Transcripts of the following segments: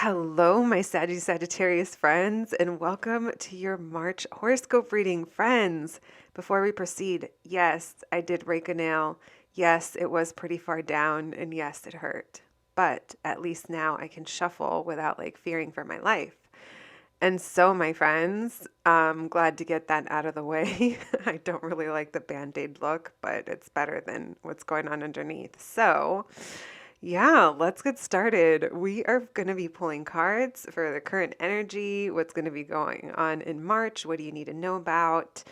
Hello, my Sagittarius friends, and welcome to your March horoscope reading, friends. Before we proceed, yes, I did rake a nail. Yes, it was pretty far down, and yes, it hurt. But at least now I can shuffle without fearing for my life. And so, my friends, I'm glad to get that out of the way. I don't really like the band-aid look, but it's better than what's going on underneath. So, yeah, let's get started. We are going to be pulling cards for the current energy, what's going to be going on in March, what do you need to know about?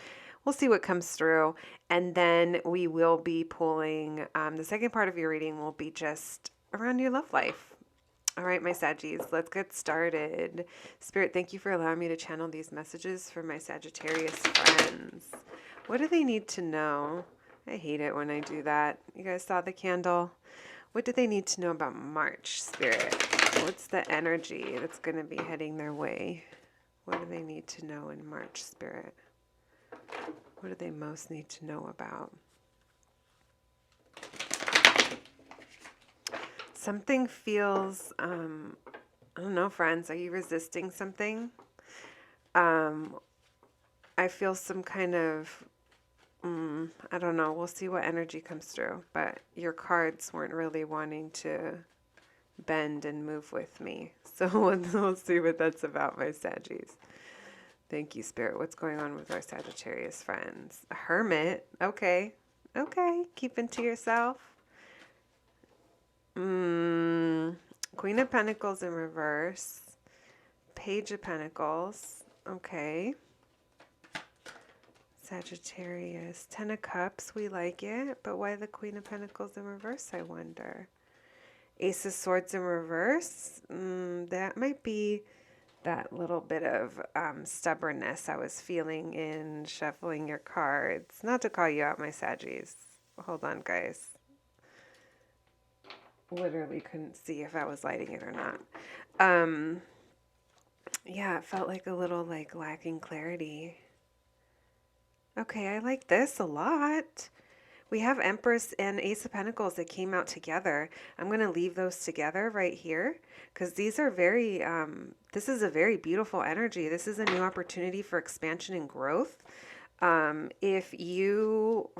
We'll see what comes through. And then we will be pulling the second part of your reading will be just around your love life. All right, my Saggies, let's get started. Spirit, thank you for allowing me to channel these messages for my Sagittarius friends. What do they need to know? I hate it when I do that. You guys saw the candle? What do they need to know about March, Spirit? What's the energy that's going to be heading their way? What do they need to know in March, Spirit? What do they most need to know about? Something feels, I don't know, friends, are you resisting something? I feel some kind of, I don't know, we'll see what energy comes through, but your cards weren't really wanting to bend and move with me. So we'll see what that's about, my Saggies. Thank you, Spirit. What's going on with our Sagittarius friends? A hermit. Okay. Okay. Keeping to yourself. Queen of Pentacles in reverse. Page of Pentacles. Okay. Sagittarius. Ten of Cups. We like it. But why the Queen of Pentacles in reverse, I wonder? Ace of Swords in reverse. That might be that little bit of stubbornness I was feeling in shuffling your cards. Not to call you out, my Saggies. Hold on, guys. Literally couldn't see if I was lighting it or not. Yeah, it felt like a little lacking clarity. Okay, I like this a lot. We have Empress and Ace of Pentacles that came out together. I'm going to leave those together right here because these are very, this is a very beautiful energy. This is a new opportunity for expansion and growth. If you,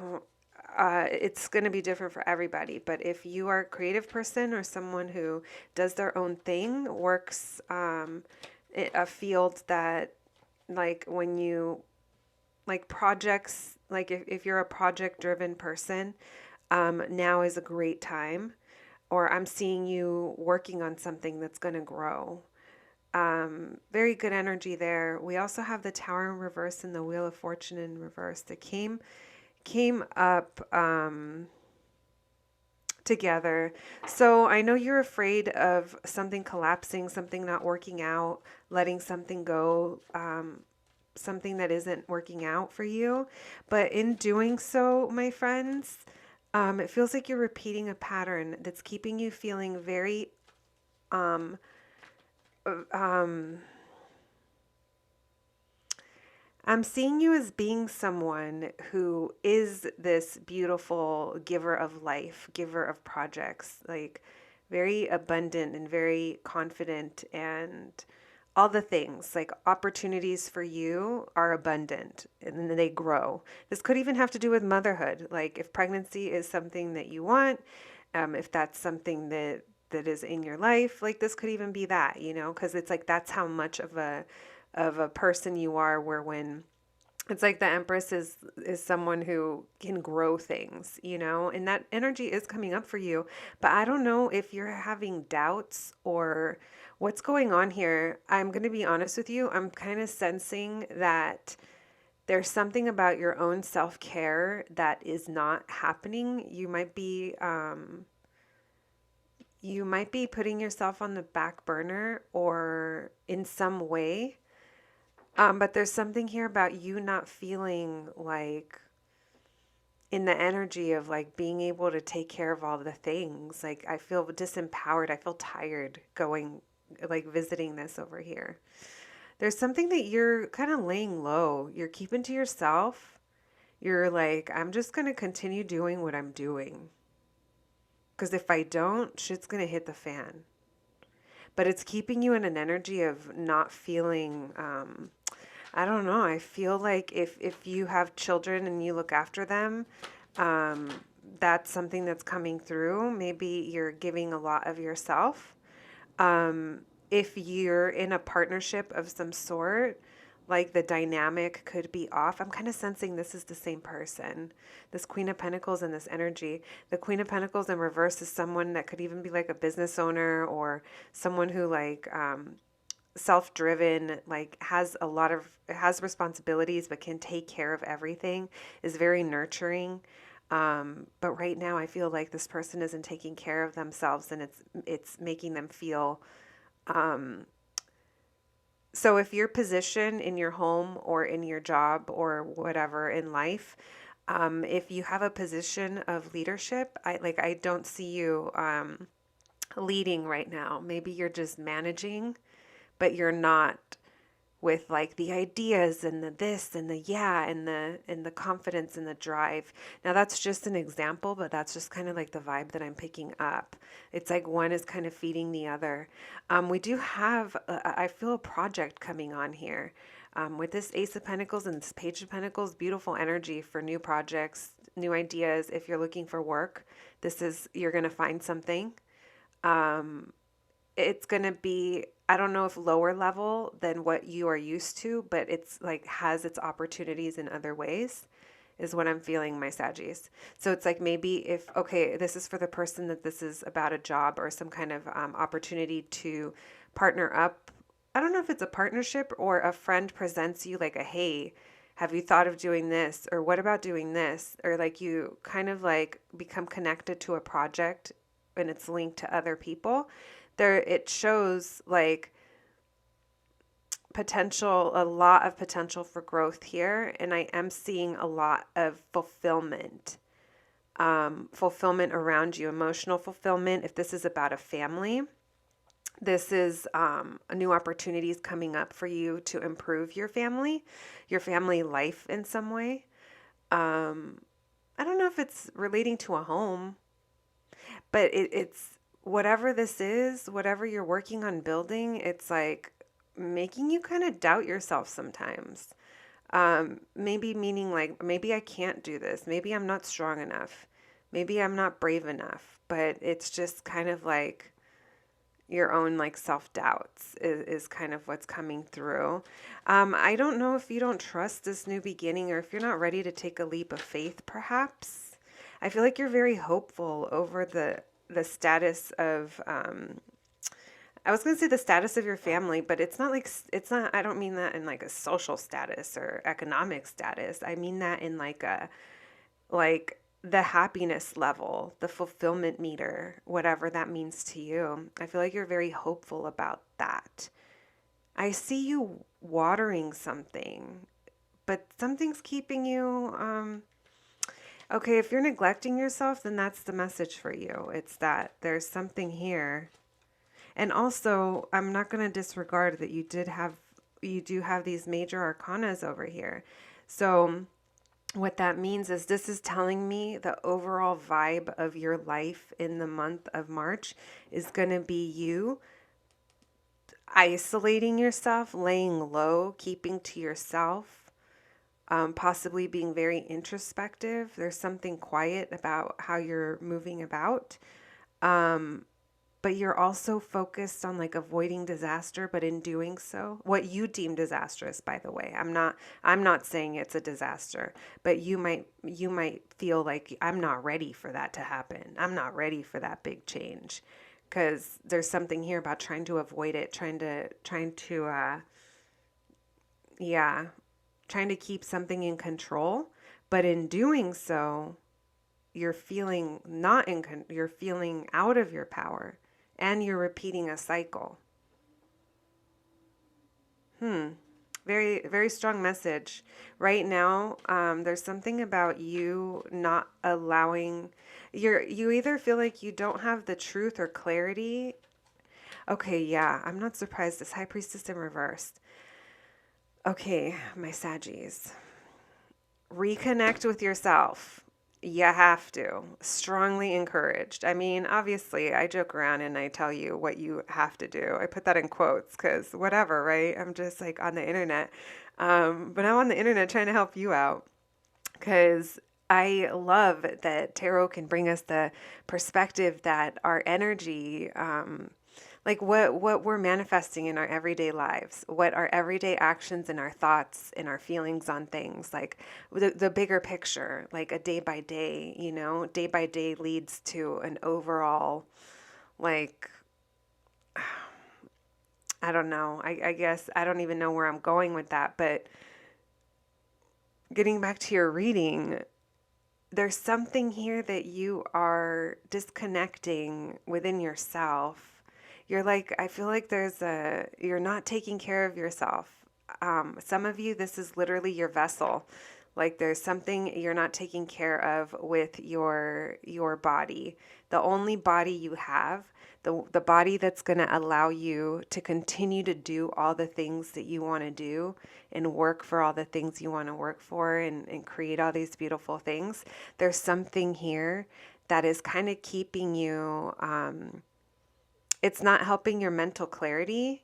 it's going to be different for everybody, but if you are a creative person or someone who does their own thing, works a field that when you projects, if you're a project driven person, now is a great time. Or I'm seeing you working on something that's going to grow. Very good energy there. We also have the Tower in reverse and the Wheel of Fortune in reverse that came up together. So I know you're afraid of something collapsing, something not working out, letting something go, something that isn't working out for you. But in doing so, my friends, it feels like you're repeating a pattern that's keeping you feeling very, um, I'm seeing you as being someone who is this beautiful giver of life, giver of projects, very abundant and very confident and all the things. Opportunities for you are abundant and they grow. This could even have to do with motherhood. If pregnancy is something that you want, if that's something that is in your life, this could even be that, because it's that's how much of a person you are, where when it's the Empress is someone who can grow things, and that energy is coming up for you. But I don't know if you're having doubts or what's going on here. I'm going to be honest with you. I'm kind of sensing that there's something about your own self-care that is not happening. You might be putting yourself on the back burner or in some way. But there's something here about you not feeling in the energy of being able to take care of all the things. I feel disempowered. I feel tired going, visiting this over here. There's something that you're kind of laying low. You're keeping to yourself. You're I'm just going to continue doing what I'm doing. Because if I don't, shit's going to hit the fan. but it's keeping you in an energy of not feeling, I don't know. I feel like if you have children and you look after them, um, that's something that's coming through. Maybe you're giving a lot of yourself. If you're in a partnership of some sort, like the dynamic could be off. I'm kind of sensing this is the same person. This Queen of Pentacles and this energy. The Queen of Pentacles in reverse is someone that could even be like a business owner or someone who like self-driven, like has responsibilities but can take care of everything, is very nurturing. But right now I feel like this person isn't taking care of themselves, and it's making them feel so if your position in your home or in your job or whatever in life, if you have a position of leadership, I don't see you leading right now. Maybe you're just managing, but you're not with like the ideas and the this and the yeah and the confidence and the drive. Now that's just an example, but that's just kind of like the vibe that I'm picking up. It's like one is kind of feeding the other. We do have I feel a project coming on here. With this Ace of Pentacles and this Page of Pentacles, beautiful energy for new projects, new ideas. If you're looking for work, you're going to find something. It's going to be, I don't know if lower level than what you are used to, but it's like has its opportunities in other ways is what I'm feeling, my Saggies. So it's like maybe if, okay, this is for the person that this is about a job or some kind of opportunity to partner up. I don't know if it's a partnership or a friend presents you like a, hey, have you thought of doing this? Or what about doing this? Or like you kind of like become connected to a project and it's linked to other people. There, it shows like potential, a lot of potential for growth here. And I am seeing a lot of fulfillment, fulfillment around you, emotional fulfillment. If this is about a family, this is new opportunities coming up for you to improve your family life in some way. I don't know if it's relating to a home, but it's whatever this is, whatever you're working on building, it's like making you kind of doubt yourself sometimes. Maybe meaning like, maybe I can't do this. Maybe I'm not strong enough. Maybe I'm not brave enough. But it's just kind of like your own like self-doubts is kind of what's coming through. I don't know if you don't trust this new beginning or if you're not ready to take a leap of faith, perhaps. I feel like you're very hopeful over the status of, I was going to say the status of your family, but it's not like, it's not, I don't mean that in like a social status or economic status. I mean that in like the happiness level, the fulfillment meter, whatever that means to you. I feel like you're very hopeful about that. I see you watering something, but something's keeping you, okay, if you're neglecting yourself, then that's the message for you. It's that there's something here. And also, I'm not going to disregard that you do have these major arcanas over here. So what that means is this is telling me the overall vibe of your life in the month of March is going to be you isolating yourself, laying low, keeping to yourself, possibly being very introspective. There's something quiet about how you're moving about. But you're also focused on like avoiding disaster, but in doing so, what you deem disastrous, by the way, I'm not saying it's a disaster, but you might feel like I'm not ready for that to happen. I'm not ready for that big change because there's something here about trying to avoid it, trying to keep something in control, but in doing so, you're feeling you're feeling out of your power. And you're repeating a cycle. Very, very strong message. Right now, there's something about you not allowing, you either feel like you don't have the truth or clarity. Okay, yeah, I'm not surprised. This High Priestess in reverse. Okay, my Saggies. Reconnect with yourself. You have to. Strongly encouraged. I mean, obviously, I joke around and I tell you what you have to do. I put that in quotes because whatever, right? I'm just like on the internet. But I'm on the internet trying to help you out because I love that tarot can bring us the perspective that our energy, like what we're manifesting in our everyday lives, what our everyday actions and our thoughts and our feelings on things, like the bigger picture, like a day by day, day by day leads to an overall, like, I don't know. I guess I don't even know where I'm going with that, but getting back to your reading, there's something here that you are disconnecting within yourself. You're like, I feel like you're not taking care of yourself. Some of you, this is literally your vessel. Like there's something you're not taking care of with your body. The only body you have, the body that's going to allow you to continue to do all the things that you want to do and work for all the things you want to work for and create all these beautiful things. There's something here that is kind of keeping you, it's not helping your mental clarity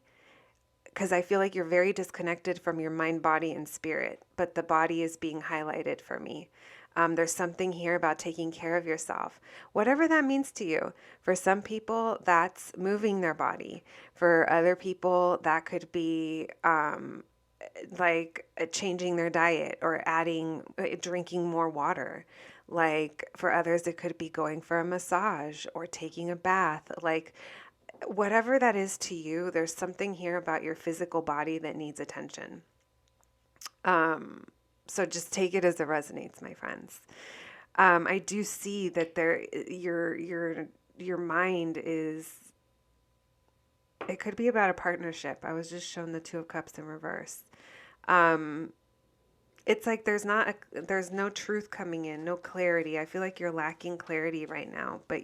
because I feel like you're very disconnected from your mind, body, and spirit, but the body is being highlighted for me. There's something here about taking care of yourself, whatever that means to you. For some people, that's moving their body. For other people, that could be like changing their diet or drinking more water. Like for others, it could be going for a massage or taking a bath. Like whatever that is to you, there's something here about your physical body that needs attention. So just take it as it resonates, my friends. I do see that your mind is, it could be about a partnership. I was just shown the Two of Cups in reverse. It's like there's no truth coming in, no clarity. I feel like you're lacking clarity right now, but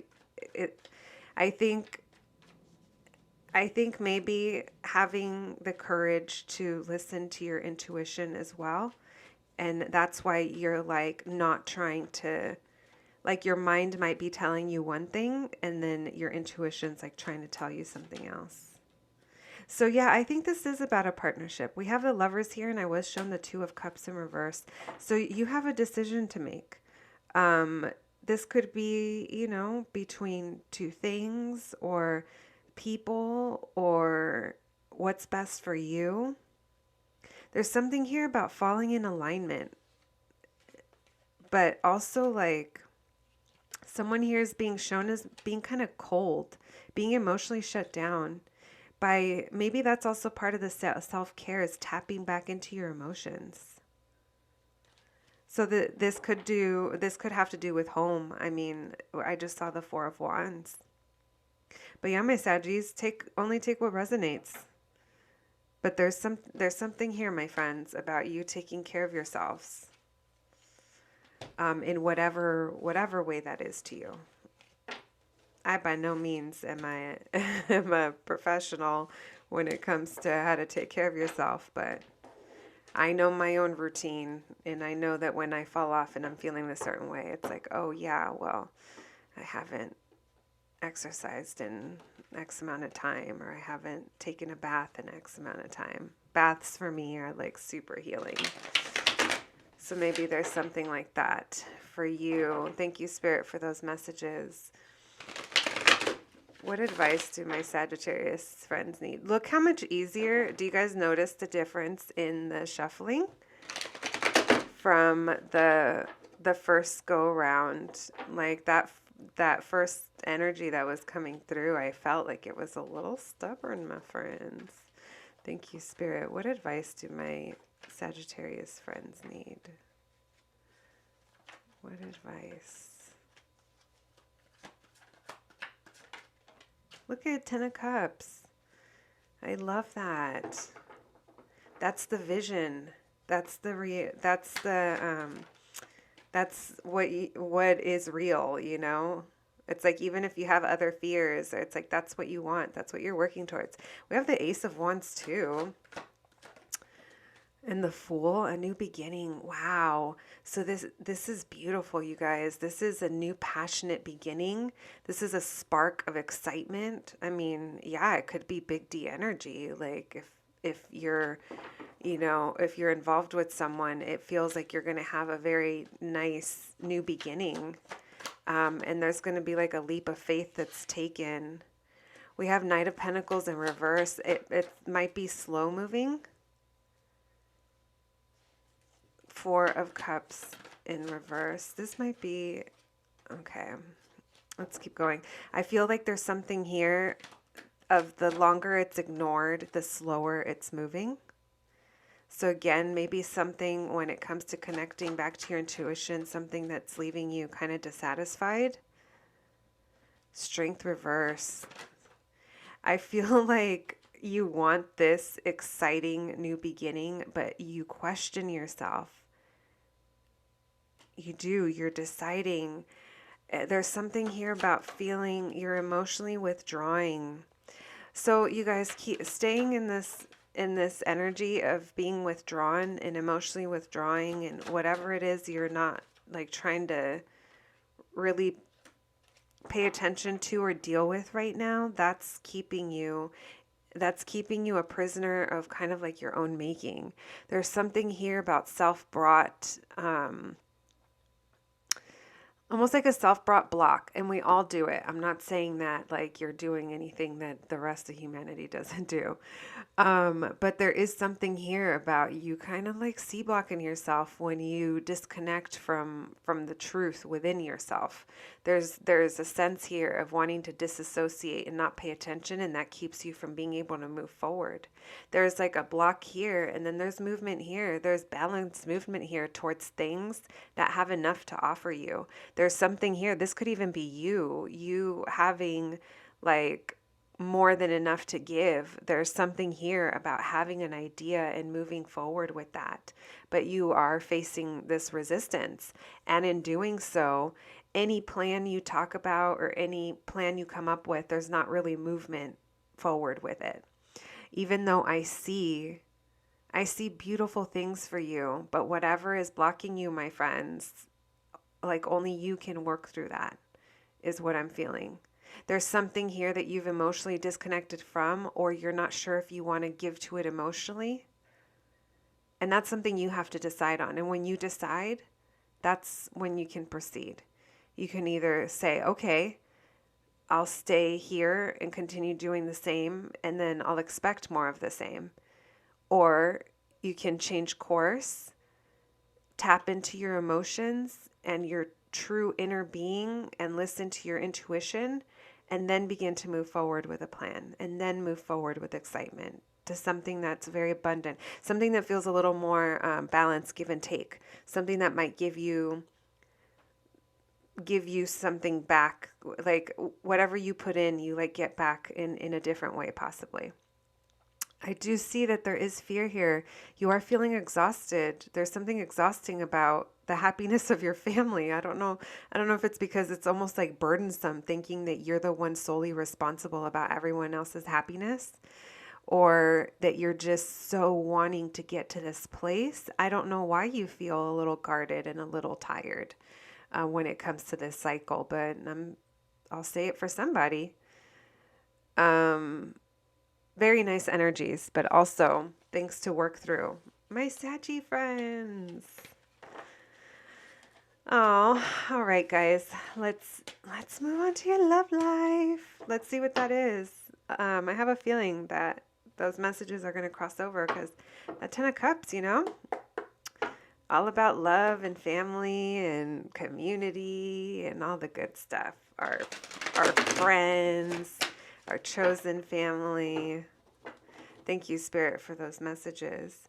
it, I think maybe having the courage to listen to your intuition as well. And that's why you're like not trying to, like your mind might be telling you one thing and then your intuition's like trying to tell you something else. So yeah, I think this is about a partnership. We have the Lovers here and I was shown the Two of Cups in reverse. So you have a decision to make. This could be, between two things or people or what's best for you. There's something here about falling in alignment, but also like someone here is being shown as being kind of cold, being emotionally shut down by, maybe that's also part of the self-care is tapping back into your emotions. So this could have to do with home. I mean, I just saw the Four of Wands. But yeah, my Saggies, only take what resonates. But there's something here, my friends, about you taking care of yourselves, in whatever way that is to you. I by no means am a professional when it comes to how to take care of yourself, but I know my own routine, and I know that when I fall off and I'm feeling a certain way, it's like, oh yeah, well, I haven't exercised in X amount of time, or I haven't taken a bath in X amount of time. Baths for me are like super healing. So maybe there's something like that for you. Thank you, Spirit, for those messages. What advice do my Sagittarius friends need? Look how much easier. Do you guys notice the difference in the shuffling from the first go around? Like that first energy that was coming through, I felt like it was a little stubborn, my friends. Thank you, Spirit. What advice do my Sagittarius friends need? What advice? Look at 10 of Cups. I love that. That's the vision. That's what is real, It's like even if you have other fears, it's like that's what you want. That's what you're working towards. We have the Ace of Wands too. And the Fool, a new beginning. Wow. So this is beautiful, you guys. This is a new passionate beginning. This is a spark of excitement. I mean, yeah, it could be big D energy. Like if you're, if you're involved with someone, it feels like you're going to have a very nice new beginning. And there's going to be like a leap of faith that's taken. We have Knight of Pentacles in reverse. It might be slow moving. Four of Cups in reverse. This might be, okay, let's keep going. I feel like there's something here of the longer it's ignored, the slower it's moving. So again, maybe something when it comes to connecting back to your intuition, something that's leaving you kind of dissatisfied. Strength reverse. I feel like you want this exciting new beginning, but you question yourself. You do. You're deciding. There's something here about feeling you're emotionally withdrawing. So you guys keep staying in this energy of being withdrawn and emotionally withdrawing, and whatever it is you're not like trying to really pay attention to or deal with right now, that's keeping you a prisoner of kind of like your own making. There's something here about self-brought almost like a self-brought block, and we all do it. I'm not saying that like you're doing anything that the rest of humanity doesn't do. But there is something here about you kind of like C-blocking yourself when you disconnect from the truth within yourself. There's a sense here of wanting to disassociate and not pay attention, and that keeps you from being able to move forward. There's like a block here, and then there's movement here. There's balanced movement here towards things that have enough to offer you. There's something here. This could even be you having like more than enough to give. There's something here about having an idea and moving forward with that. But you are facing this resistance. And in doing so, any plan you talk about or any plan you come up with, there's not really movement forward with it. Even though I see beautiful things for you, but whatever is blocking you, my friends, like only you can work through that, is what I'm feeling. There's something here that you've emotionally disconnected from, or you're not sure if you want to give to it emotionally. And that's something you have to decide on. And when you decide, that's when you can proceed. You can either say, okay, I'll stay here and continue doing the same, and then I'll expect more of the same. Or you can change course, tap into your emotions and your true inner being and listen to your intuition, and then begin to move forward with a plan, and then move forward with excitement to something that's very abundant, something that feels a little more balanced, give and take, something that might give you something back, like whatever you put in, you like get back in a different way possibly. I do see that there is fear here. You are feeling exhausted. There's something exhausting about the happiness of your family. I don't know if it's because it's almost like burdensome thinking that you're the one solely responsible about everyone else's happiness, or that you're just so wanting to get to this place. I don't know why you feel a little guarded and a little tired when it comes to this cycle, but I'll say it for somebody. Very nice energies, but also things to work through. My Saggy friends. Oh, all right, guys. Let's move on to your love life. Let's see what that is. I have a feeling that those messages are going to cross over because that Ten of Cups, all about love and family and community and all the good stuff. Our friends, our chosen family. Thank you, Spirit, for those messages.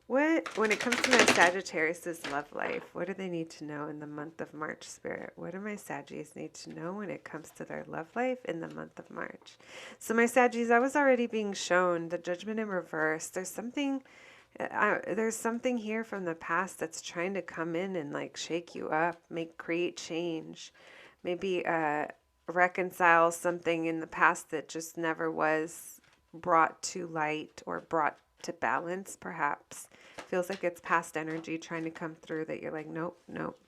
When it comes to my Sagittarius' love life, what do they need to know in the month of March, Spirit? What do my Saggies need to know when it comes to their love life in the month of March? So my Saggies, I was already being shown the Judgment in reverse. There's something here from the past that's trying to come in and like shake you up, create change, maybe reconcile something in the past that just never was brought to light or brought to balance, perhaps. Feels like it's past energy trying to come through that you're like, nope, nope.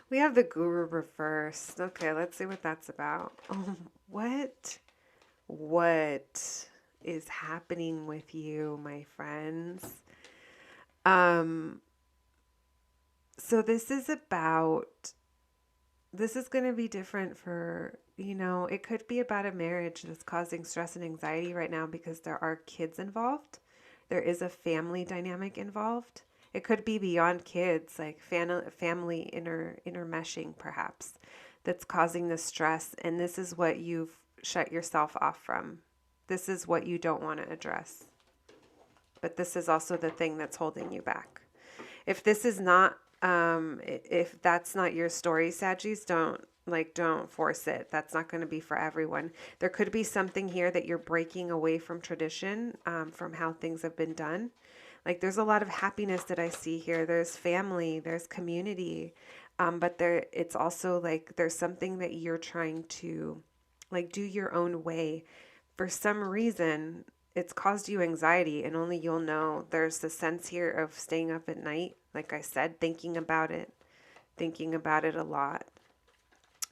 We have the Guru reversed. Okay, let's see what that's about. Oh, what? What is happening with you, my friends? So this is going to be different for, it could be about a marriage that's causing stress and anxiety right now because there are kids involved. There is a family dynamic involved. It could be beyond kids, like family intermeshing perhaps, that's causing the stress. And this is what you've shut yourself off from. This is what you don't want to address. But this is also the thing that's holding you back. If this is not, if that's not your story, Saggies, don't force it. That's not going to be for everyone. There could be something here that you're breaking away from tradition, from how things have been done. Like there's a lot of happiness that I see here. There's family, there's community, but it's also like there's something that you're trying to like do your own way. For some reason, it's caused you anxiety, and only you'll know. There's the sense here of staying up at night, like I said, thinking about it a lot,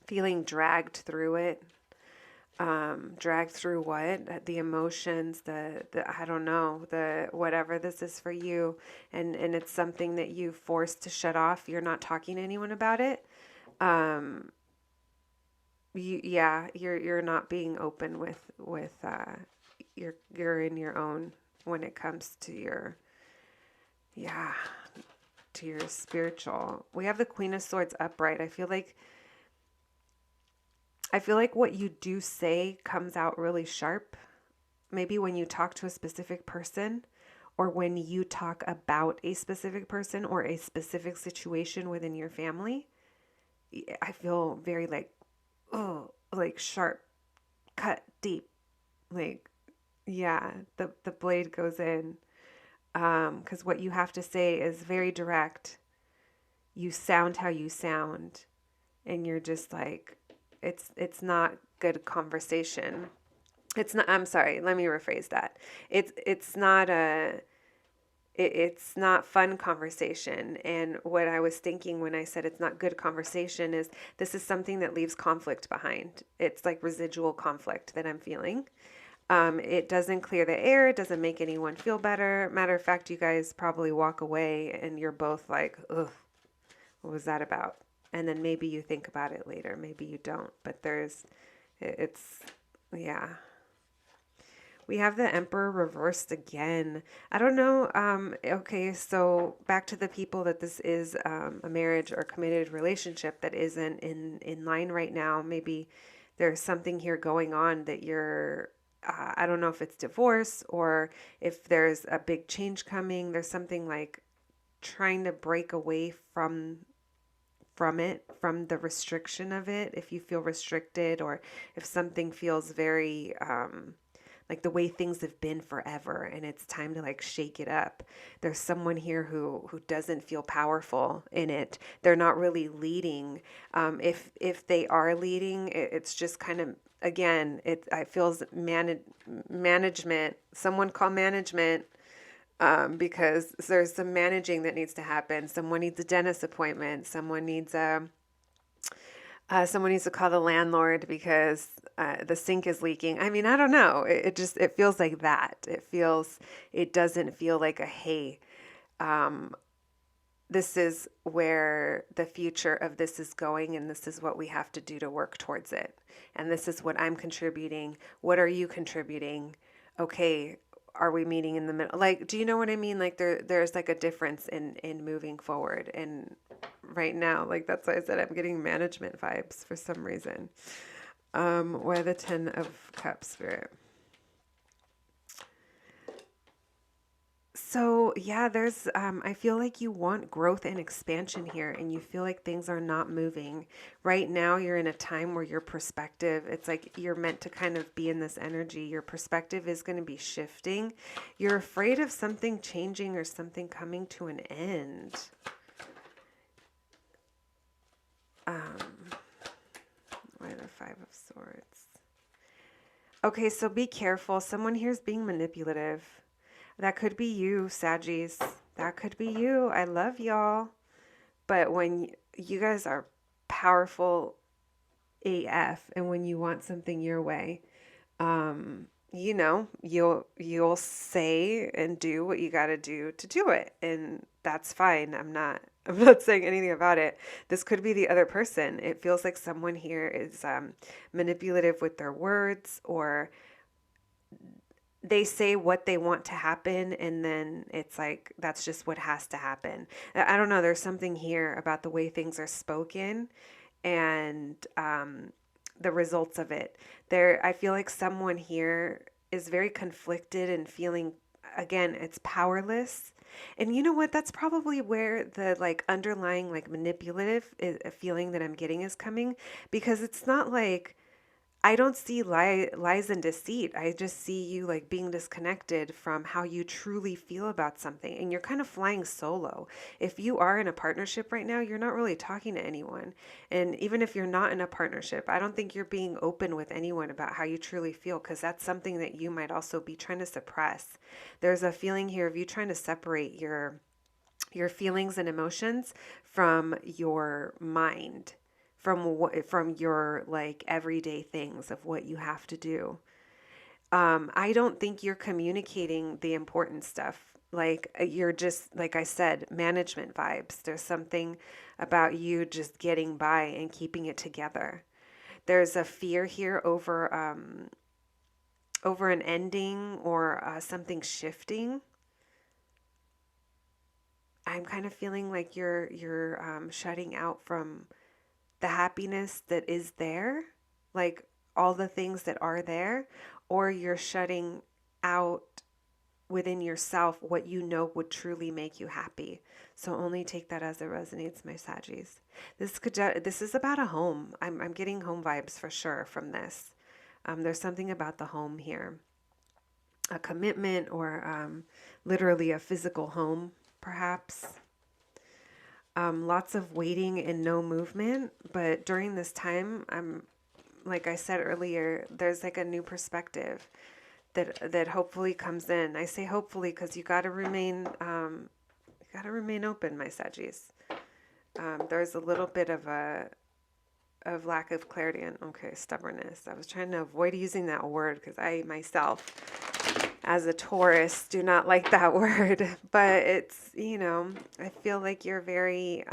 feeling dragged through it. Dragged through what? The emotions, the I don't know, the whatever this is for you, and it's something that you forced to shut off. You're not talking to anyone about it. You're not being open with you're in your own when it comes to your spiritual. We have the Queen of Swords upright. I feel like what you do say comes out really sharp. Maybe when you talk to a specific person, or when you talk about a specific person or a specific situation within your family, I feel very like sharp, cut deep. Like, yeah, the blade goes in. Because what you have to say is very direct. You sound how you sound, and you're just like, it's not good conversation. It's not, I'm sorry, let me rephrase that. It's not fun conversation. And what I was thinking when I said it's not good conversation is this is something that leaves conflict behind. It's like residual conflict that I'm feeling. It doesn't clear the air. It doesn't make anyone feel better. Matter of fact, you guys probably walk away and you're both like, ugh, what was that about? And then maybe you think about it later. Maybe you don't. But yeah. We have the Emperor reversed again. I don't know. Okay, so back to the people that this is a marriage or committed relationship that isn't in line right now. Maybe there's something here going on that you're, I don't know if it's divorce or if there's a big change coming. There's something like trying to break away from it, from the restriction of it. If you feel restricted or if something feels very like the way things have been forever and it's time to like shake it up. There's someone here who doesn't feel powerful in it. They're not really leading. If they are leading, it's just kind of, again, it feels management. Someone call management. Because there's some managing that needs to happen. Someone needs a dentist appointment. Someone needs to call the landlord because the sink is leaking. I mean, I don't know. It feels like that. It doesn't feel like a, hey, this is where the future of this is going, and this is what we have to do to work towards it. And this is what I'm contributing. What are you contributing? Okay, are we meeting in the middle? Like, do you know what I mean? Like there's like a difference in moving forward. And right now, like that's why I said I'm getting management vibes for some reason. Why the 10 of Cups, Spirit? So yeah, there's, I feel like you want growth and expansion here and you feel like things are not moving. Right now, you're in a time where your perspective, it's like you're meant to kind of be in this energy. Your perspective is going to be shifting. You're afraid of something changing or something coming to an end. Why the 5 of Swords? Okay, so be careful. Someone here is being manipulative. That could be you, Saggies. That could be you. I love y'all. But when you guys are powerful AF, and when you want something your way, you'll say and do what you got to do to do it, and that's fine. I'm not saying anything about it. This could be the other person. It feels like someone here is manipulative with their words, or they say what they want to happen, and then it's like that's just what has to happen. I don't know, there's something here about the way things are spoken, and the results of it. I feel like someone here is very conflicted and feeling, again, it's powerless. And you know what? That's probably where the like underlying like manipulative feeling that I'm getting is coming, because it's not like I don't see lies and deceit. I just see you like being disconnected from how you truly feel about something. And you're kind of flying solo. If you are in a partnership right now, you're not really talking to anyone. And even if you're not in a partnership, I don't think you're being open with anyone about how you truly feel, because that's something that you might also be trying to suppress. There's a feeling here of you trying to separate your feelings and emotions from your mind, from your like everyday things of what you have to do. I don't think you're communicating the important stuff. Like you're just, like I said, management vibes. There's something about you just getting by and keeping it together. There's a fear here over an ending, or something shifting. I'm kind of feeling like you're shutting out from the happiness that is there, like all the things that are there, or you're shutting out within yourself what you know would truly make you happy. So only take that as it resonates, my Saggies. This is about a home. I'm getting home vibes for sure from this. There's something about the home here, a commitment, or literally a physical home, perhaps. Lots of waiting and no movement. But during this time, like I said earlier, there's like a new perspective that hopefully comes in. I say hopefully because you gotta remain open, my Saggies. There's a little bit of lack of clarity and stubbornness. I was trying to avoid using that word because I myself, as a Taurus, do not like that word. But it's, I feel like you're a very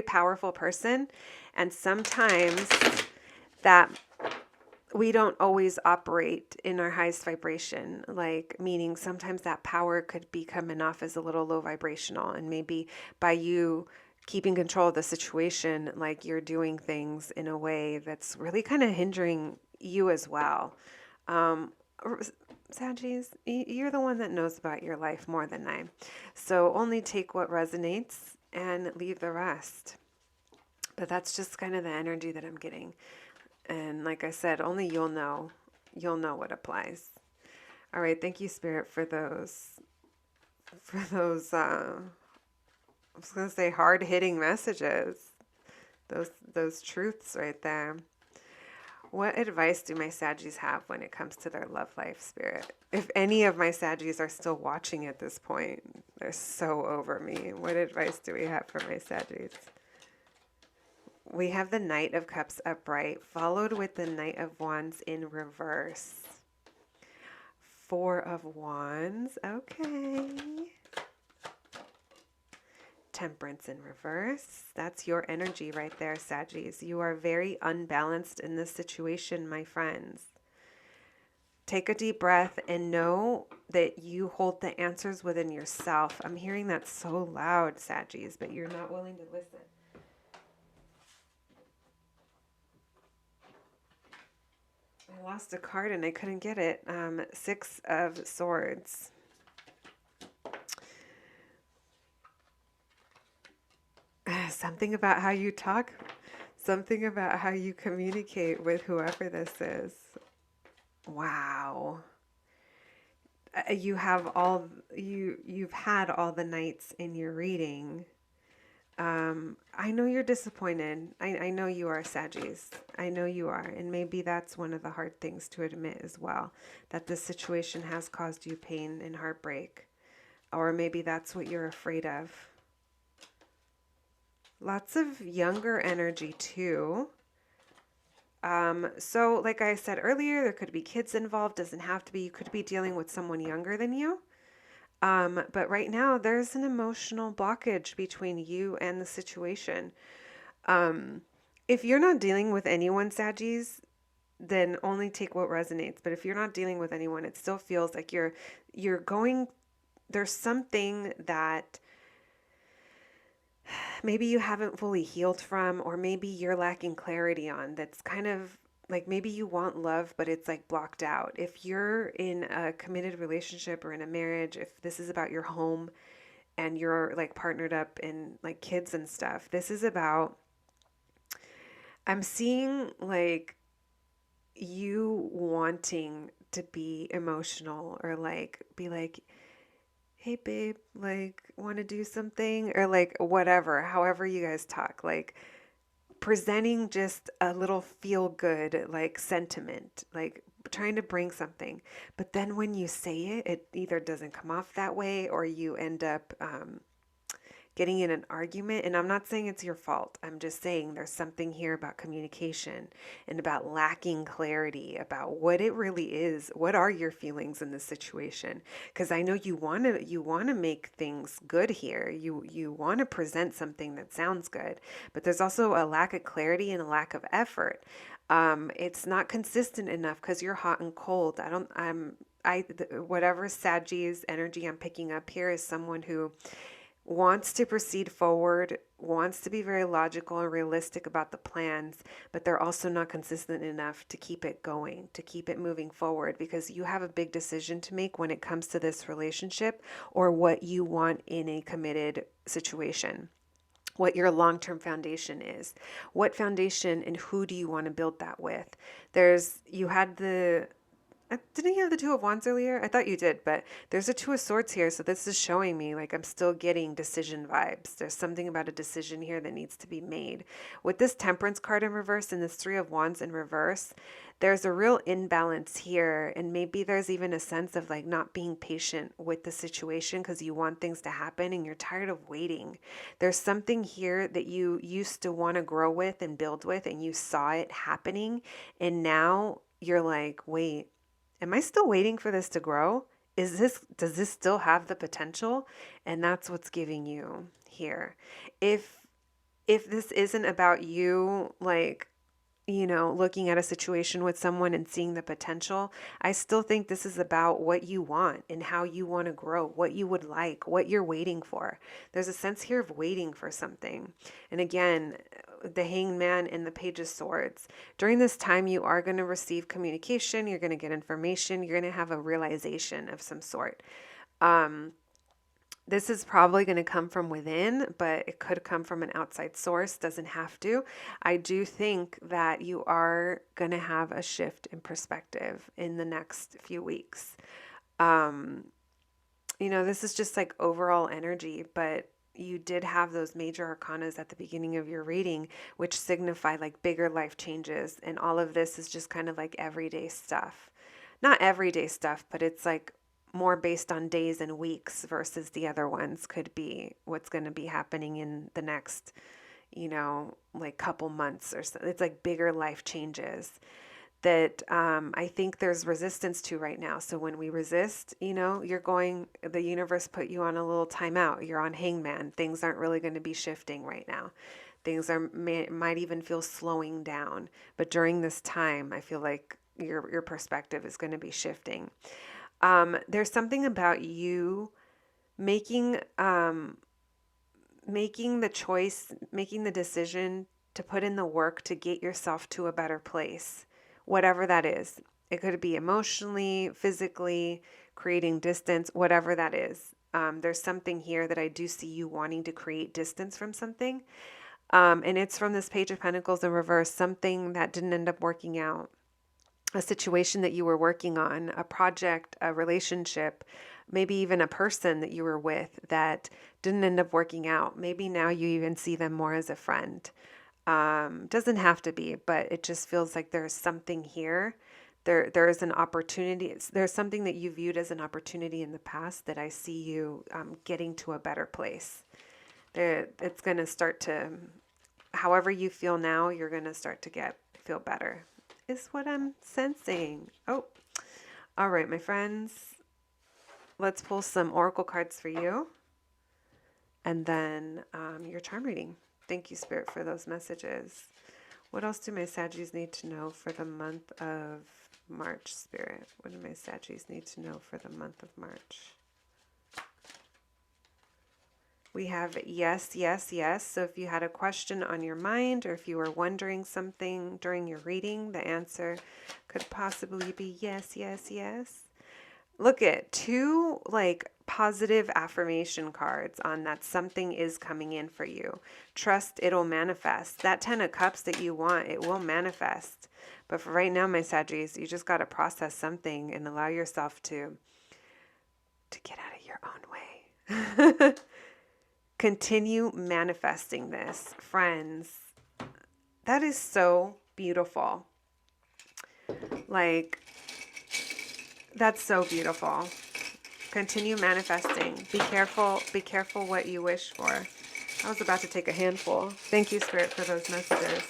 powerful person, and sometimes that we don't always operate in our highest vibration, like meaning sometimes that power could be coming off as a little low vibrational, and maybe by you keeping control of the situation, like you're doing things in a way that's really kind of hindering you as well. Um, Saggies, you're the one that knows about your life more than I. So only take what resonates and leave the rest. But that's just kind of the energy that I'm getting. And like I said, only you'll know. You'll know what applies. All right, thank you, Spirit, for those I was gonna say hard-hitting messages. Those truths right there. What advice do my Saggies have when it comes to their love life, Spirit? If any of my Saggies are still watching at this point, they're so over me. What advice do we have for my Saggies? We have the Knight of Cups upright, followed with the Knight of Wands in reverse. Four of Wands, okay. Temperance in reverse. That's your energy right there, Saggies. You are very unbalanced in this situation, my friends. Take a deep breath and know that you hold the answers within yourself. I'm hearing that so loud, Saggies, but you're not willing to listen. I lost a card and I couldn't get it. Six of Swords. Something about how you talk, something about how you communicate with whoever this is. Wow. You've had all the knights in your reading. I know you're disappointed. I know you are, Saggies. I know you are. And maybe that's one of the hard things to admit as well, that this situation has caused you pain and heartbreak. Or maybe that's what you're afraid of. Lots of younger energy too. So like I said earlier, there could be kids involved, doesn't have to be. You could be dealing with someone younger than you. But right now there's an emotional blockage between you and the situation. Um, if you're not dealing with anyone, Saggies, then only take what resonates. But if you're not dealing with anyone, it still feels like you're going, there's something that maybe you haven't fully healed from, or maybe you're lacking clarity on, that's kind of like maybe you want love, but it's like blocked out. If you're in a committed relationship or in a marriage, if this is about your home and you're like partnered up in like kids and stuff, this is about, I'm seeing like you wanting to be emotional or like be like, hey babe, like want to do something or like whatever, however you guys talk, like presenting just a little feel good like sentiment, like trying to bring something. But then when you say it, it either doesn't come off that way or you end up getting in an argument. And I'm not saying it's your fault. I'm just saying there's something here about communication and about lacking clarity about what it really is. What are your feelings in this situation? Because I know you want to make things good here. You want to present something that sounds good, but there's also a lack of clarity and a lack of effort. It's not consistent enough because you're hot and cold. Whatever Sagittarius energy I'm picking up here is someone who wants to proceed forward, wants to be very logical and realistic about the plans, but they're also not consistent enough to keep it going, to keep it moving forward, because you have a big decision to make when it comes to this relationship or what you want in a committed situation. What your long-term foundation is. What foundation and who do you want to build that with? You had didn't you have the Two of Wands earlier? I thought you did, but there's a Two of Swords here. So this is showing me like I'm still getting decision vibes. There's something about a decision here that needs to be made. With this Temperance card in reverse and this Three of Wands in reverse, there's a real imbalance here. And maybe there's even a sense of like not being patient with the situation because you want things to happen and you're tired of waiting. There's something here that you used to want to grow with and build with, and you saw it happening. And now you're like, wait, am I still waiting for this to grow? Does this still have the potential? And that's what's giving you here. If this isn't about you, like, looking at a situation with someone and seeing the potential, I still think this is about what you want and how you want to grow, what you would like, what you're waiting for. There's a sense here of waiting for something. And again, the Hanged Man and the Page of Swords. During this time, you are going to receive communication, you're going to get information, you're going to have a realization of some sort. This is probably going to come from within, but it could come from an outside source, doesn't have to. I do think that you are going to have a shift in perspective in the next few weeks. This is just like overall energy, but you did have those major arcanas at the beginning of your reading, which signify like bigger life changes. And all of this is just kind of like everyday stuff. Not everyday stuff, but it's like more based on days and weeks versus the other ones could be what's going to be happening in the next, like couple months or so. It's like bigger life changes that I think there's resistance to right now. So when we resist, the universe put you on a little timeout. You're on Hangman. Things aren't really going to be shifting right now. Things might even feel slowing down. But during this time, I feel like your perspective is going to be shifting. There's something about you making the choice, making the decision to put in the work to get yourself to a better place, whatever that is. It could be emotionally, physically, creating distance, whatever that is. There's something here that I do see you wanting to create distance from something. And it's from this Page of Pentacles in reverse, something that didn't end up working out. a situation that you were working on, a project, a relationship, maybe even a person that you were with that didn't end up working out. Maybe now you even see them more as a friend. Doesn't have to be, but it just feels like there's something here. There is an opportunity. There's something that you viewed as an opportunity in the past that I see you getting to a better place. It's going to start to, however you feel now, you're going to start to feel better, is what I'm sensing. Oh, all right, my friends. Let's pull some oracle cards for you, and then your charm reading. Thank you, Spirit, for those messages. What else do my Saggies need to know for the month of March, Spirit? What do my Saggies need to know for the month of March? We have yes, yes, yes. So if you had a question on your mind, or if you were wondering something during your reading, the answer could possibly be yes, yes, yes. Look at two like positive affirmation cards on that something is coming in for you. Trust it'll manifest. That 10 of Cups that you want, it will manifest. But for right now, my Saggies, you just got to process something and allow yourself to get out of your own way. Continue manifesting this, friends. That is so beautiful. Like, that's so beautiful. Continue manifesting. Be careful what you wish for. I was about to take a handful. Thank you, Spirit, for those messages.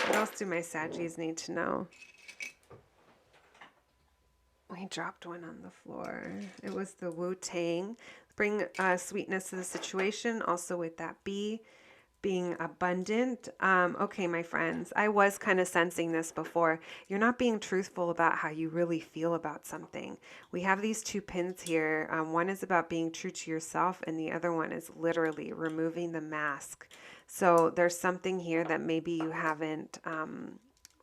What else do my Saggies need to know? We dropped one on the floor. It was the Wu-Tang. Bring sweetness to the situation. Also with that B, being abundant. Okay, my friends, I was kind of sensing this before. You're not being truthful about how you really feel about something. We have these two pins here. One is about being true to yourself, and the other one is literally removing the mask. So there's something here that maybe you haven't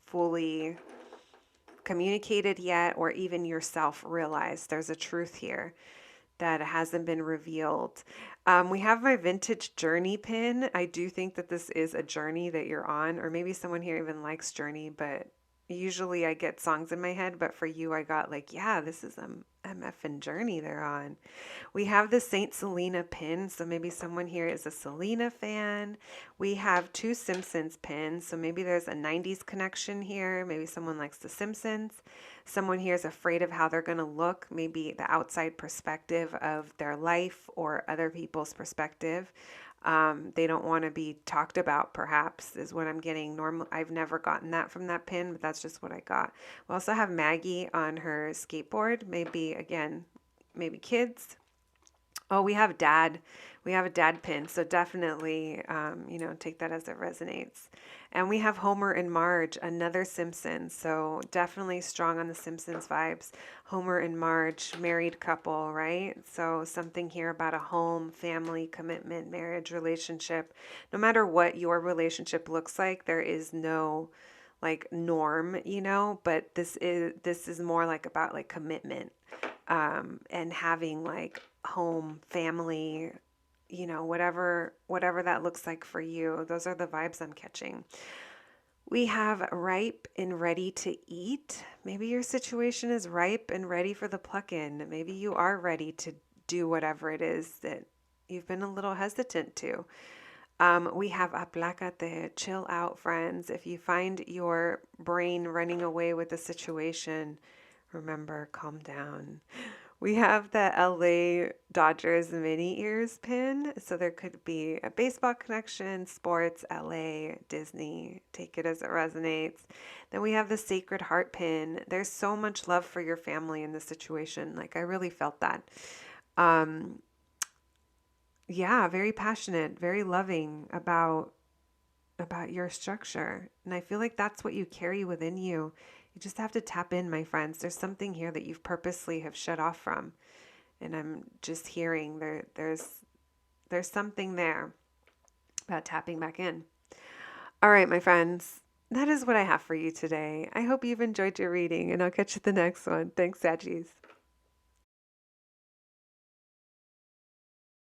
fully communicated yet, or even yourself realized. There's a truth here that hasn't been revealed. We have my vintage journey pin. I do think that this is a journey that you're on, or maybe someone here even likes journey, but usually I get songs in my head, but for you, I got like, yeah, this is a MFN journey they're on. We have the Saint Selena pin, so maybe someone here is a Selena fan. We have two Simpsons pins, so maybe there's a 90s connection here. Maybe someone likes the Simpsons. Someone here is afraid of how they're going to look, maybe the outside perspective of their life or other people's perspective. They don't want to be talked about, perhaps, is what I'm getting. I've never gotten that from that pin, but that's just what I got. We also have Maggie on her skateboard. Maybe, again, maybe kids. Oh, we have dad. We have a dad pin. So definitely, take that as it resonates. And we have Homer and Marge, another Simpson. So definitely strong on the Simpsons vibes. Homer and Marge, married couple, right? So something here about a home, family, commitment, marriage, relationship. No matter what your relationship looks like, there is no like norm, but this is more like about like commitment, and having like home, family, whatever that looks like for you. Those are the vibes I'm catching. We have ripe and ready to eat. Maybe your situation is ripe and ready for the pluck-in. Maybe you are ready to do whatever it is that you've been a little hesitant to. We have aplácate, chill out, friends. If you find your brain running away with the situation, remember, calm down. We have the LA Dodgers mini ears pin. So there could be a baseball connection, sports, LA, Disney. Take it as it resonates. Then we have the Sacred Heart pin. There's so much love for your family in this situation. Like, I really felt that. Yeah, very passionate, very loving about your structure. And I feel like that's what you carry within you. You just have to tap in, my friends. There's something here that you've purposely have shut off from. And I'm just hearing there's something there about tapping back in. All right, my friends. That is what I have for you today. I hope you've enjoyed your reading, and I'll catch you at the next one. Thanks, Saggies.